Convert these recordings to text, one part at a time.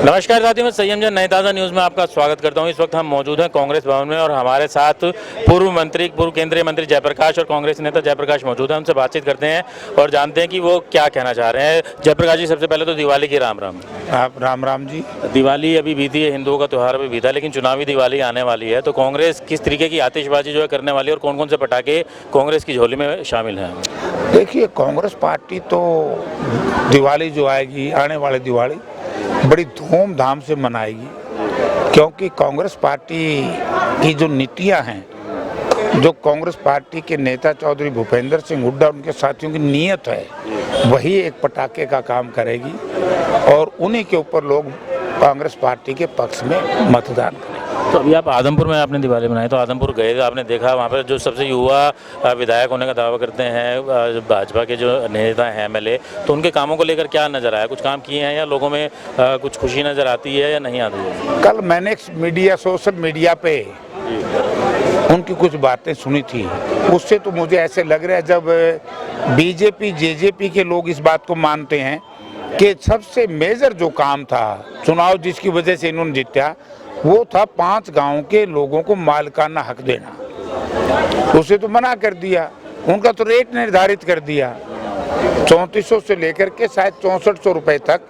नमस्कार साथियों, मैं संयम जैन नई ताज़ा न्यूज़ में आपका स्वागत करता हूं। इस वक्त हम मौजूद हैं कांग्रेस भवन में और हमारे साथ पूर्व केंद्रीय मंत्री जयप्रकाश और कांग्रेस नेता जयप्रकाश मौजूद हैं। उनसे बातचीत करते हैं और जानते हैं कि वो क्या कहना चाह रहे हैं। जयप्रकाश जी, सबसे पहले तो दिवाली की राम राम। आप राम राम जी। दिवाली अभी बीती है, हिंदुओं का त्यौहार अभी बीता, लेकिन चुनावी दिवाली आने वाली है, तो कांग्रेस किस तरीके की आतिशबाजी जो है करने वाली है और कौन कौन से पटाखे कांग्रेस की झोली में शामिल हैं? देखिए, कांग्रेस पार्टी तो दिवाली जो आएगी, आने वाली दिवाली बड़ी धूमधाम से मनाएगी, क्योंकि कांग्रेस पार्टी की जो नीतियां हैं, जो कांग्रेस पार्टी के नेता चौधरी भूपेंद्र सिंह हुड्डा उनके साथियों की नीयत है, वही एक पटाखे का काम करेगी और उन्हीं के ऊपर लोग कांग्रेस पार्टी के पक्ष में मतदान करेंगे। तो अभी आप आदमपुर में आपने दिवाली मनाई, तो आदमपुर गए थे, आपने देखा वहाँ पर जो सबसे युवा विधायक होने का दावा करते हैं भाजपा के जो नेता हैं एमएलए, तो उनके कामों को लेकर क्या नज़र आया? कुछ काम किए हैं या लोगों में कुछ खुशी नज़र आती है या नहीं आती है? कल मैंने सोशल मीडिया पे उनकी कुछ बातें सुनी थी, उससे तो मुझे ऐसे लग रहा है जब बीजेपी जेजेपी के लोग इस बात को मानते हैं कि सबसे मेजर जो काम था चुनाव जिसकी वजह से इन्होंने जीता, वो था 5 गांव के लोगों को मालिकाना हक देना। उसे तो मना कर दिया, उनका तो रेट निर्धारित कर दिया 3400 से लेकर के शायद 6400 रुपए तक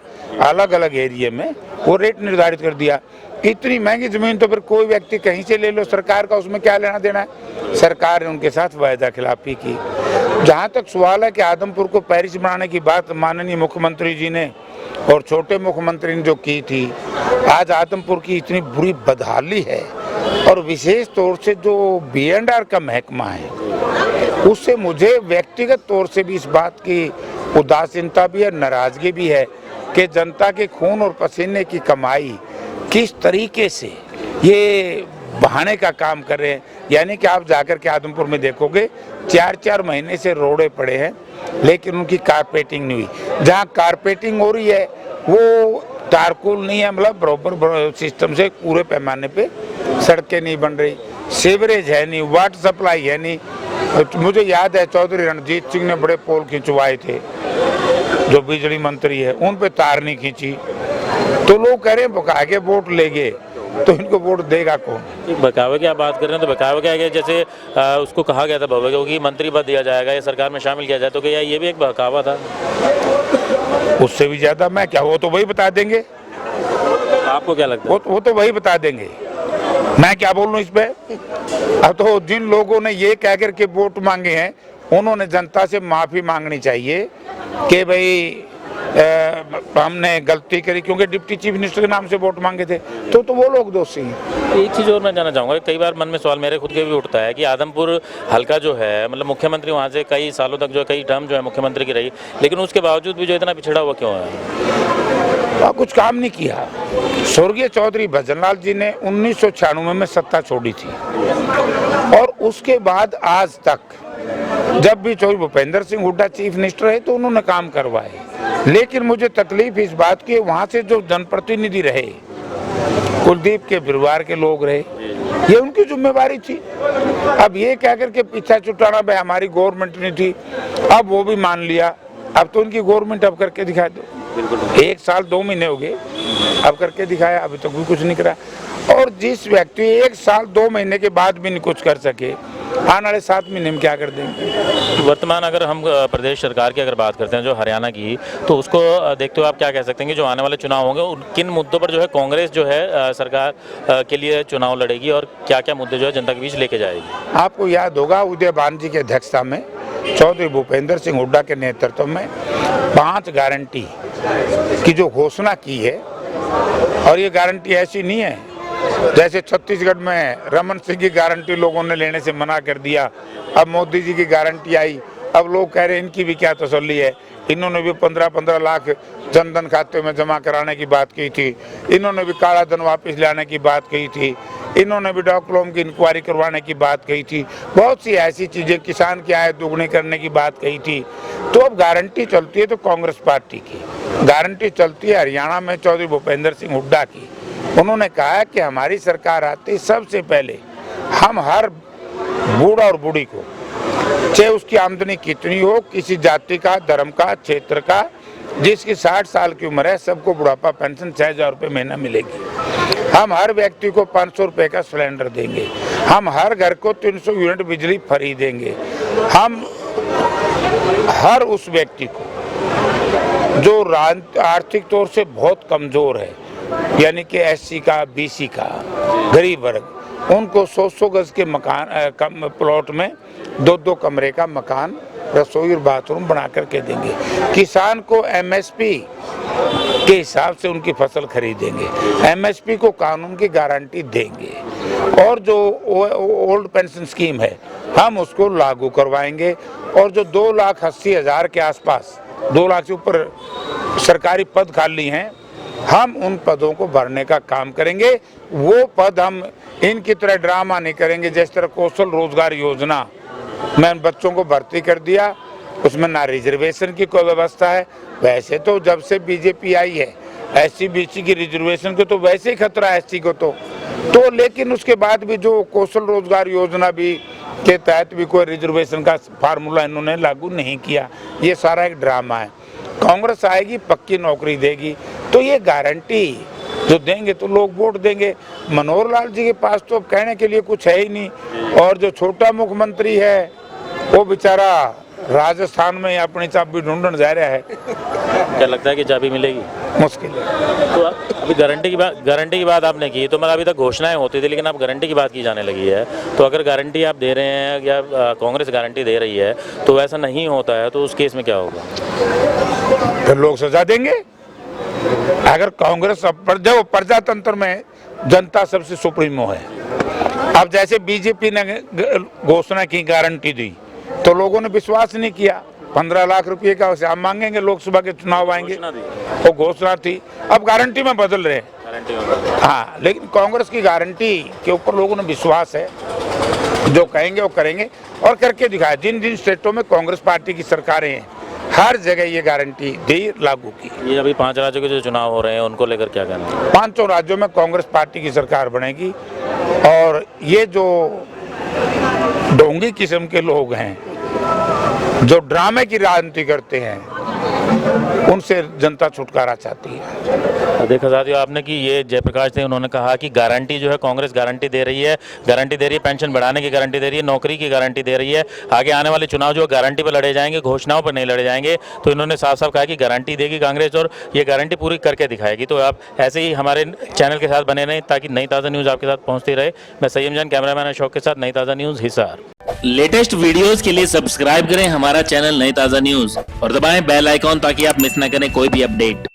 अलग अलग एरिया में वो रेट निर्धारित कर दिया। इतनी महंगी जमीन तो फिर कोई व्यक्ति कहीं से ले लो, सरकार का उसमें क्या लेना देना है? सरकार ने उनके साथ वायदा खिलाफी की। जहाँ तक सवाल है कि आदमपुर को पेरिस बनाने की बात माननीय मुख्यमंत्री जी ने और छोटे मुख्यमंत्री ने जो की थी, आज आदमपुर की इतनी बुरी बदहाली है और विशेष तौर से जो B&R का महकमा है, उससे मुझे व्यक्तिगत तौर से भी इस बात की उदासीनता भी है, नाराजगी भी है कि जनता के खून और पसीने की कमाई किस तरीके से ये बहाने का काम कर रहे हैं। यानी कि आप जाकर के आदमपुर में देखोगे 4-4 महीने से रोड़े पड़े हैं, लेकिन उनकी कारपेटिंग नहीं हुई। जहाँ कारपेटिंग हो रही है वो तारकुल नहीं है, मतलब बराबर सिस्टम से पूरे पैमाने पे सड़कें नहीं बन रही, सीवरेज है नहीं, वाटर सप्लाई है नहीं। मुझे याद है चौधरी रणजीत सिंह ने बड़े पोल खिंचवाए थे, जो बिजली मंत्री है, उन पे तार नहीं खींची, तो लोग कह रहे हैं बकाके वोट लेंगे, तो इनको वोट देगा कौन? बकावे की आप बात कर रहे हैं, तो बकावे क्या है? जैसे उसको कहा गया था भव्य को कि मंत्री पद दिया जाएगा या सरकार में शामिल किया जाए, तो क्या ये भी एक बकावा था? उससे भी ज्यादा मैं क्या, वो तो वही बता देंगे। आपको क्या लगता है? वो तो वही बता देंगे, मैं क्या बोल लूं इस पे? अब तो जिन लोगों ने ये कह कर के वोट मांगे हैं, उन्होंने जनता से माफी मांगनी चाहिए कि भाई हमने गलती करी, क्योंकि डिप्टी चीफ मिनिस्टर के नाम से वोट मांगे थे, तो वो लोग दोषी हैं। एक चीज़ और मैं जानना चाहूँगा, कई बार मन में सवाल मेरे खुद के भी उठता है कि आदमपुर हल्का जो है, मतलब मुख्यमंत्री वहाँ से कई सालों तक जो है, कई टर्म जो है मुख्यमंत्री की रही, लेकिन उसके बावजूद भी जो इतना पिछड़ा हुआ क्यों है? कुछ काम नहीं किया। स्वर्गीय चौधरी भजनलाल जी ने 1996 में सत्ता छोड़ी थी और उसके बाद आज तक जब भी चौधरी भूपेंद्र सिंह हुड्डा चीफ मिनिस्टर है तो उन्होंने काम करवाए, लेकिन मुझे तकलीफ इस बात की, वहाँ से जो जनप्रतिनिधि रहे, कुलदीप के परिवार के लोग रहे, ये उनकी जिम्मेवारी थी। अब ये कह करके पीछा छुटाना भाई हमारी गवर्नमेंट नहीं थी, अब वो भी मान लिया, अब तो उनकी गवर्नमेंट अब करके दिखा दो। 1 साल 2 महीने हो गए, अब करके दिखाया, अभी तक भी कुछ नहीं करा। और जिस व्यक्ति 1 साल 2 महीने के बाद भी नहीं कुछ कर सके, आने वाले 7 महीने में क्या कर देंगे? वर्तमान अगर हम प्रदेश सरकार की अगर बात करते हैं जो हरियाणा की, तो उसको देखते हुए आप क्या कह सकते हैं कि जो आने वाले चुनाव होंगे उन किन मुद्दों पर जो है कांग्रेस जो है सरकार के लिए चुनाव लड़ेगी और क्या क्या मुद्दे जो है जनता के बीच लेके जाएगी? आपको याद होगा उदय भान जी की अध्यक्षता में चौधरी भूपेंद्र सिंह हुड्डा के नेतृत्व में 5 गारंटी की जो घोषणा की है, और ये गारंटी ऐसी नहीं है जैसे छत्तीसगढ़ में रमन सिंह की गारंटी लोगों ने लेने से मना कर दिया, अब मोदी जी की गारंटी आई, अब लोग कह रहे हैं इनकी भी क्या तसल्ली है। इन्होंने भी 15-15 लाख जनधन खाते में जमा कराने की बात की थी, इन्होंने भी काला धन वापस लाने की बात कही थी, इन्होंने भी डॉक्टरों की इंक्वायरी करवाने की बात कही थी, बहुत सी ऐसी चीज़ें, किसान की आय दोगुनी करने की बात कही थी। तो अब गारंटी चलती है तो कांग्रेस पार्टी की गारंटी चलती है हरियाणा में चौधरी भूपेंद्र सिंह हुड्डा की। उन्होंने कहा कि हमारी सरकार आती सबसे पहले हम हर बूढ़ा और बूढ़ी को, चाहे उसकी आमदनी कितनी हो, किसी जाति का, धर्म का, क्षेत्र का, जिसकी 60 साल की उम्र है सबको बुढ़ापा पेंशन 6,000 रुपये महीना मिलेगी। हम हर व्यक्ति को 500 रुपये का सिलेंडर देंगे। हम हर घर को 300 यूनिट बिजली फ्री देंगे। हम हर उस व्यक्ति को जो आर्थिक तौर से बहुत कमज़ोर है, यानी कि एससी का, बीसी का, गरीब वर्ग, उनको 100-100 गज के मकान प्लॉट में 2-2 कमरे का मकान, रसोई और बाथरूम बना करके देंगे। किसान को एमएसपी के हिसाब से उनकी फसल खरीदेंगे। एमएसपी को कानून की गारंटी देंगे और जो ओल्ड पेंशन स्कीम है हम उसको लागू करवाएंगे। और जो 2,80,000 के आसपास, 2 लाख से ऊपर सरकारी पद खाली हैं, हम उन पदों को भरने का काम करेंगे। वो पद हम इनकी तरह ड्रामा नहीं करेंगे। जिस तरह कौशल रोजगार योजना में बच्चों को भर्ती कर दिया, उसमें ना रिजर्वेशन की कोई व्यवस्था है। वैसे तो जब से बीजेपी आई है एससी बीसी की रिजर्वेशन को तो वैसे ही खतरा है एससी को तो लेकिन उसके बाद भी जो कौशल रोजगार योजना भी के तहत भी कोई रिजर्वेशन का फार्मूला इन्होंने लागू नहीं किया। ये सारा एक ड्रामा है। कांग्रेस आएगी, पक्की नौकरी देगी, तो ये गारंटी जो देंगे तो लोग वोट देंगे। मनोहर लाल जी के पास तो कहने के लिए कुछ है ही नहीं। और जो छोटा मुख्यमंत्री है वो बेचारा राजस्थान में अपनी चाबी ढूंढने जा रहा है। क्या लगता है कि चाबी मिलेगी? मुश्किल है। तो अभी गारंटी की बात आपने की, तो मतलब अभी तक घोषणाएं होती थी, लेकिन अब गारंटी की बात की जाने लगी है। तो अगर गारंटी आप दे रहे हैं या कांग्रेस गारंटी दे रही है तो वैसा नहीं होता है तो उस केस में क्या होगा? फिर लोग सजा देंगे। अगर कांग्रेस प्रजातंत्र में जनता सबसे सुप्रीमो है। अब जैसे बीजेपी ने घोषणा की, गारंटी दी, तो लोगों ने विश्वास नहीं किया। 15 लाख रुपए का हम मांगेंगे, लोकसभा के चुनाव आएंगे, वो घोषणा थी। अब गारंटी में बदल रहे हैं। हाँ, लेकिन कांग्रेस की गारंटी के ऊपर लोगों ने विश्वास है। जो कहेंगे वो करेंगे और करके दिखाया। जिन जिन स्टेटों में कांग्रेस पार्टी की सरकारें हैं हर जगह ये गारंटी दी, लागू की। ये अभी 5 राज्यों के जो चुनाव हो रहे हैं उनको लेकर क्या कहना है? 5 राज्यों में कांग्रेस पार्टी की सरकार बनेगी। और ये जो ढोंगी किस्म के लोग हैं जो ड्रामे की राजनीति करते हैं, उनसे जनता छुटकारा चाहती है। देखा साथियों आपने कि ये जयप्रकाश सिंह, उन्होंने कहा कि गारंटी जो है कांग्रेस गारंटी दे रही है, पेंशन बढ़ाने की गारंटी दे रही है, नौकरी की गारंटी दे रही है। आगे आने वाले चुनाव जो गारंटी पर लड़े जाएंगे, घोषणाओं पर नहीं लड़े जाएंगे। तो इन्होंने साफ साफ कहा कि गारंटी देगी कांग्रेस और ये गारंटी पूरी करके दिखाएगी। तो आप ऐसे ही हमारे चैनल के साथ बने रहें ताकि नई ताज़ा न्यूज़ आपके साथ पहुँचती रहे। मैं सय्यम जान, कैमरामैन अशोक के साथ, नई ताज़ा न्यूज़, हिसार। लेटेस्ट वीडियोस के लिए सब्सक्राइब करें हमारा चैनल नई ताज़ा न्यूज़ और दबाएं बेल आइकॉन ताकि आप मिस ना करें कोई भी अपडेट।